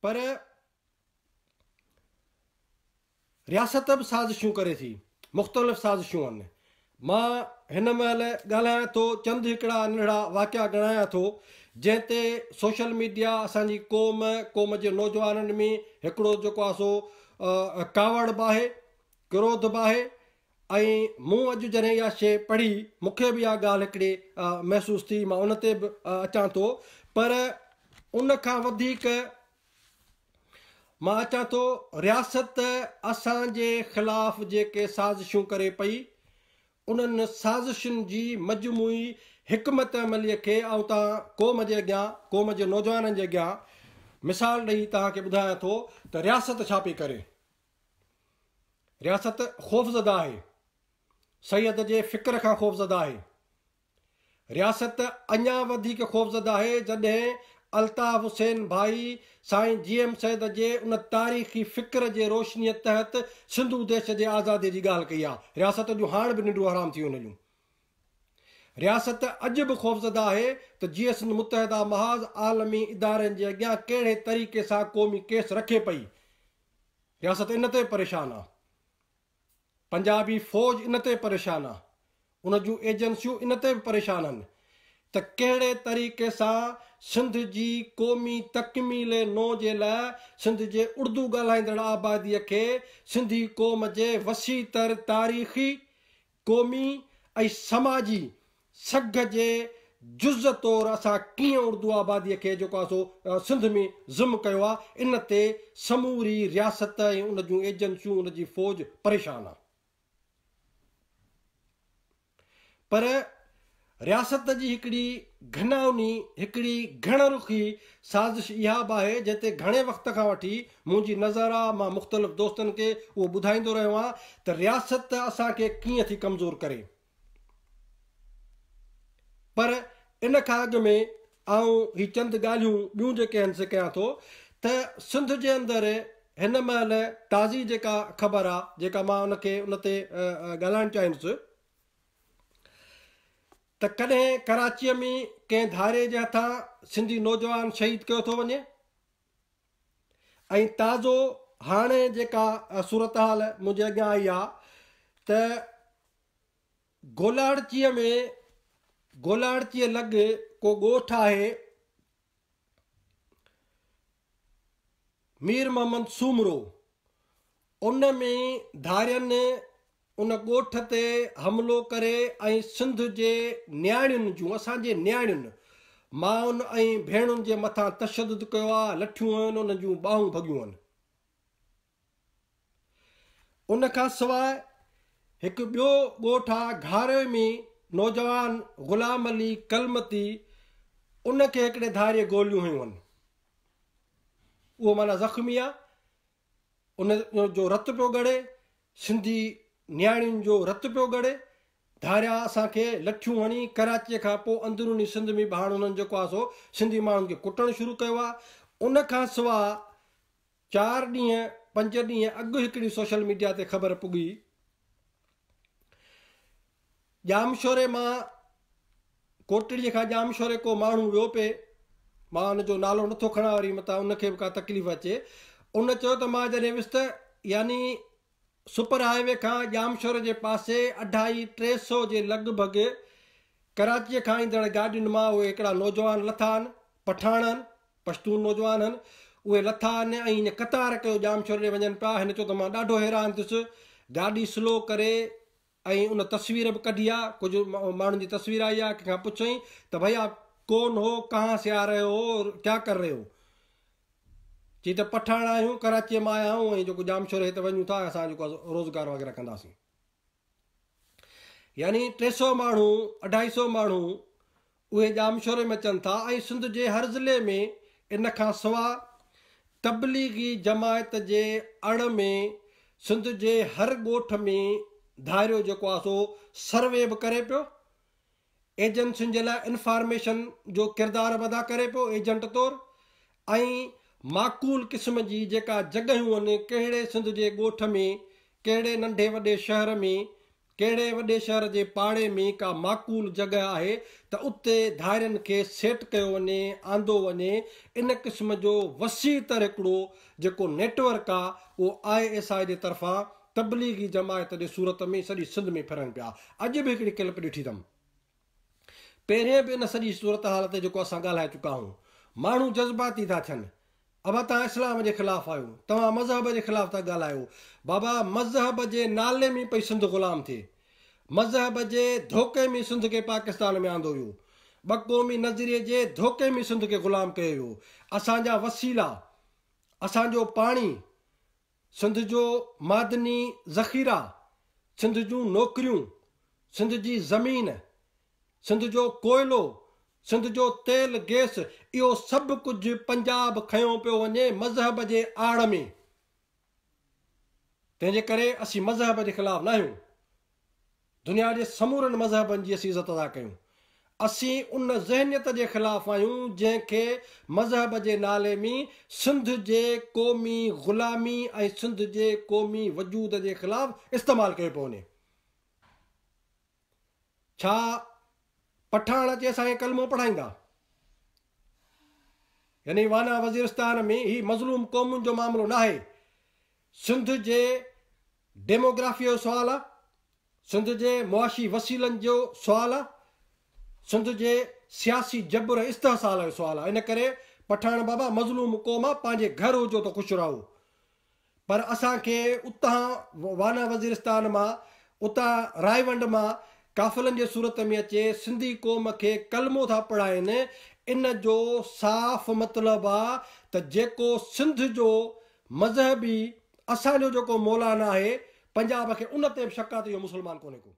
पर रियासत बि साज़िशूं करे थी, मुख़्तलिफ़ साज़िशूं आहिनि। मां हिन महिल ॻाल्हायां थो, चंद हिकिड़ा नंढड़ा वाक़िया ॻणायां थो जंहिं ते सोशल मीडिया असांजी क़ौम जे नौजवाननि में हिकिड़ो जेको आहे सो कावड़ बि आहे, क्रोध बि आहे। ऐं मूं अॼु जॾहिं इहा शइ पढ़ी मूंखे बि इहा ॻाल्हि हिकिड़ी महसूसु थी, मां उन ते बि अचां थो। पर उन खां वधीक मां अचां थो, रियासत असांजे ख़िलाफ़ जेके साज़िशूं करे पई, उन्हनि साज़िशुनि जी मजमूई हिकमत अमलीअ खे ऐं तव्हां क़ौम जे अॻियां, क़ौम जे नौजवाननि जे अॻियां मिसाल ॾेई तव्हांखे ॿुधायां थो त रियासत छा पई करे। रियासत ख़ौफ़ज़दा आहे, सैयद जे फ़िक्र खां ख़ौफ़ज़दा आहे। रियासत अञा वधीक ख़ौफ़ज़दा आहे जॾहिं अल्ताफ़ हुसैन भाई साईं GM सैद जे उन तारीख़ी फ़िक्र जे रोशनीअ तहत सिंधु देश जे आज़ादी जी ॻाल्हि कई आहे। रियासत जूं हाणे बि निंडूं हराम थी वञनि। रियासत अॼु बि ख़ौफ़ज़दा आहे त GS मुतहदा महाज़ आलमी इदारनि जे अॻियां कहिड़े तरीक़े सां क़ौमी केस रखे पई। रियासत इन ते परेशान आहे, पंजाबी फ़ौज इन ते परेशान आहे, उन जूं एजेंसियूं इन ते बि परेशान आहिनि त कहिड़े तरीक़े सां सिंध जी क़ौमी तकमील नौ जे लाइ सिंध जे उर्दू ॻाल्हाईंदड़ आबादीअ खे सिंधी क़ौम जे वसी तर तारीख़ी, क़ौमी ऐं समाजी सघ जे जुज़ तौरु असां कीअं उर्दू आबादीअ खे जेको आहे सो सिंध में ज़िम कयो आहे, इन ते समूरी रियासत ऐं उन जूं एजेंसियूं, उन जी फ़ौज परेशान आहे। पर रियासत जी हिकिड़ी घिनाउनी, हिकिड़ी घणरुखी साज़िश इहा बि आहे जंहिं ते घणे वक़्त खां वठी मुंहिंजी नज़र आहे, मां मुख़्तलिफ़ दोस्तनि खे उहो ॿुधाईंदो रहियो आहियां त रियासत असांखे कीअं थी कमज़ोर करे। पर इन खां अॻु में ही चंद ॻाल्हियूं ॿियूं जेके आहिनि से कयां थो त सिंध जे अंदरि हिन महिल ताज़ी जेका ख़बर आहे, जेका मां उन ते ॻाल्हाइणु चाहींदुसि त कॾहिं कराचीअ में कंहिं धारे जे हथां सिंधी नौजवान शहीद कयो थो वञे, ऐं ताज़ो हाणे जेका सूरत हाल मुंहिंजे अॻियां आई आहे त गोलाड़चीअ में, गोलाड़चीअ लॻ को ॻोठ आहे मीर मोहम्मद सूमरो, उन में धारियनि उन ॻोठ ते हमिलो करे ऐं सिंध जे न्याणियुनि जूं, असांजे न्याणियुनि, माउनि ऐं भेणुनि जे मथां तशदुद कयो आहे, लठियूं आहिनि, उन जूं ॿाहूं भॻियूं आहिनि। उन खां सवाइ हिकु ॿियो ॻोठ आहे घारे में, नौजवान ग़ुलाम अली कलमती, उनखे हिकिड़े धारीअ गोलियूं हयूं आहिनि, उहो माना ज़ख़्मी आहे, उन जो रतु पियो ॻड़े, सिंधी न्याणियुनि जो रतु पियो ॻड़े। धारिया असांखे लठियूं हणी कराचीअ खां पोइ अंदरूनी सिंध में बि हाणे उन्हनि जेको आहे सो सिंधी माण्हुनि खे कुटणु शुरू कयो आहे। उन खां सवाइ 4 ॾींहं 5 ॾींहं अॻु हिकिड़ी सोशल मीडिया ते ख़बर पुॻी, जामशोरे मां, कोटड़ीअ खां जामशोरे को माण्हू वियो पिए, मां हुनजो नालो नथो खणां वरी मतां उनखे बि का तकलीफ़ अचे। उन चयो त मां जॾहिं वियुसि त यानी सुपर हाईवे खां जामशोरे जे पासे 250-300 जे लॻभॻि कराचीअ खां ईंदड़ गाॾियुनि मां उहे हिकिड़ा नौजवान लथा आहिनि, पठान आहिनि, पश्तून नौजवान आहिनि, उहे लथा आहिनि ऐं ईअं कतार कयो जामशोरे वञनि पिया। हिन चयो त मां ॾाढो हैरान थियुसि, गाॾी स्लो करे ऐं उन तस्वीर बि कढी आहे, कुझु माण्हुनि जी तस्वीर आई आहे, कंहिंखां पुछई त भैया कौन हो, कहाँ से आ रहे हो, क्या कर रहे हो, चई त पठान आहियूं, कराचीअ मां आया आहियूं ऐं जेको जामशोरे हिते वञूं था, असां जेको रोज़गार वग़ैरह कंदासीं। यानी 300 माण्हू 250 माण्हू उहे जामशोरे में अचनि था ऐं सिंध जे हर ज़िले में इन खां सवाइ तबलीगी जमायत जे अण में सिंध जे हर ॻोठ में धारियो जेको आहे सो सर्वे बि करे पियो, एजेंसियुनि जे लाइ इंफॉर्मेशन जो किरदारु अदा करे पियो एजेंट तौरु, ऐं माक़ूल क़िस्म जी जेका जॻहियूं आहिनि, कहिड़े सिंध जे ॻोठ में, कहिड़े नंढे वॾे शहर में कहिड़े वॾे शहर जे पाड़े में का माकूल जॻह आहे त उते धारियुनि खे सेट कयो वञे, आंदो वञे। इन क़िस्म जो वसी तर हिकिड़ो जेको नेटवर्क आहे उहो ISI जे तरफ़ां तबलीगी जमायत जे सूरत में सॼी सिंध में फिरनि पिया। अॼु बि हिकिड़ी क्लिप ॾिठी अथमि। पहिरें बि इन सॼी सूरत हाल ते जेको असां ॻाल्हाए चुका आहियूं, माण्हू जज़्बाती था थियनि। अबा तव्हां इस्लाम जे ख़िलाफ़ु आहियो, तव्हां मज़हब जे ख़िलाफ़ु था ॻाल्हायो। बाबा मज़हब जे नाले में पई सिंध ग़ुलाम थिए, मज़हब जे धोखे में सिंध खे पाकिस्तान में आंदो वियो, ॿक़ौमी नज़रिए जे धोखे में सिंध खे ग़ुलाम कयो वियो। असांजा वसीला, असांजो पाणी, सिंध जो मादनी ज़ख़ीरा, सिंध जूं नौकरियूं, सिंध जी ज़मीन, सिंध जो कोयलो, सिंध जो तेल गैस, इहो सभु कुझु पंजाब खयो पियो वञे मज़हब जे आड़ में। तंहिंजे करे असीं मज़हब जे ख़िलाफ़ु न आहियूं। दुनिया जे समूरनि मज़हबनि जी असीं इज़त था कयूं। असीं उन ज़हनियत जे ख़िलाफ़ु आहियूं जंहिंखे मज़हब जे नाले में सिंध जे क़ौमी ग़ुलामी ऐं सिंध जे क़ौमी वजूद जे ख़िलाफ़ु इस्तेमालु कयो पियो वञे। छा पठान अचे असांखे कलमो पढ़ाईंदा? यानी वाना वज़ीरिस्तान में ही मज़लूम क़ौमुनि जो मामिलो न आहे। सिंध जे डेमोग्राफी जो सुवालु आहे, सिंध जे मुआशी वसीलनि जो सुवालु आहे, सिंध जे सियासी जबर इस्तेहसाल जो सुवालु आहे। इन करे पठान बाबा मज़लूम क़ौम आहे, पंहिंजे घर हुजो त ख़ुशि रहो। पर असांखे उतां वाना वज़ीरिस्तान मां, उतां रायवंड मां काफ़िलनि जे सूरत में अचे सिंधी क़ौम खे कलमो था पढ़ाइनि। इन जो साफ़ मतिलबु आहे त जेको सिंध जो मज़हबी असांजो जेको मौलाना आहे पंजाब खे उन ते बि शक आहे त इहो मुस्लमान कोन्हे को।